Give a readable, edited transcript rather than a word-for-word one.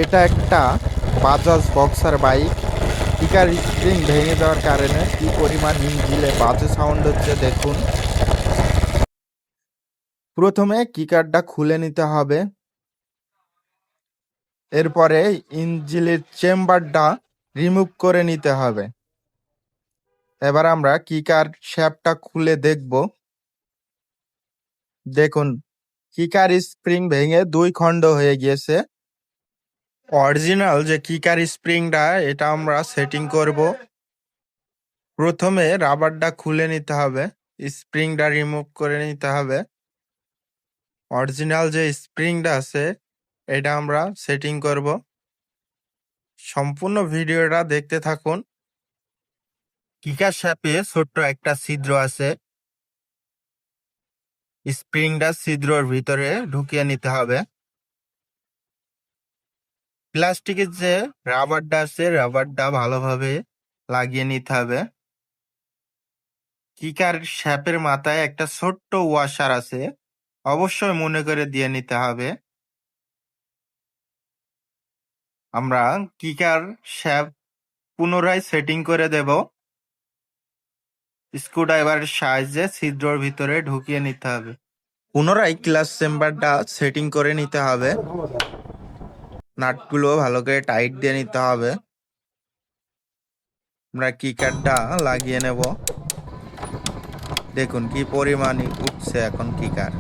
এটা একটা Bajaj boxer bike. কিকার spring ভেঙে যাওয়ার কারণে কি পরিমাণ ইঞ্জিলে বাজে সাউন্ড হচ্ছে দেখুন। প্রথমে কিকারটা খুলে নিতে হবে, এরপরে ইঞ্জিলের চেম্বারটা রিমুভ করে নিতে হবে। এবার আমরা কিকার শ্যাফটটা খুলে দেখব। দেখুন, কিকার স্প্রিং ভেঙে দুই খণ্ড হয়ে গিয়েছে। অরিজিনাল যে কিকার স্প্রিংটা এটা আমরা সেটিং করব। প্রথমে রাবারটা খুলে নিতে হবে, স্প্রিংটা রিমুভ করে নিতে হবে। অরিজিনাল যে স্প্রিংটা আছে এটা আমরা সেটিং করব। সম্পূর্ণ ভিডিওটা দেখতে থাকুন। কিকার শ্যাফে ছোট্ট একটা ছিদ্র আছে, স্প্রিংটা ছিদ্রর ভিতরে ঢুকিয়ে নিতে হবে। প্লাস্টিকের যে রাবারটা আছে রাবারটা ভালোভাবে লাগিয়ে নিতে হবে। কিকার শ্যাপের মাথায় একটা ছোট্ট ওয়াশার আছে, অবশ্যই মনে করে দিয়ে নিতে হবে। আমরা কিকার শ্যাপ পুনরায় সেটিং করে দেব। স্ক্রুড্রাইভারের সাহায্যে ছিদ্রর ভিতরে ঢুকিয়ে নিতে হবে। পুনরায় ক্লাচ চেম্বারটা সেটিং করে নিতে হবে। নাটগুলো ভালো করে টাইট দিয়ে নিতে হবে। আমরা কিকারটা লাগিয়ে নেব। দেখুন কি পরিমাণে উঠছে এখন কিকার।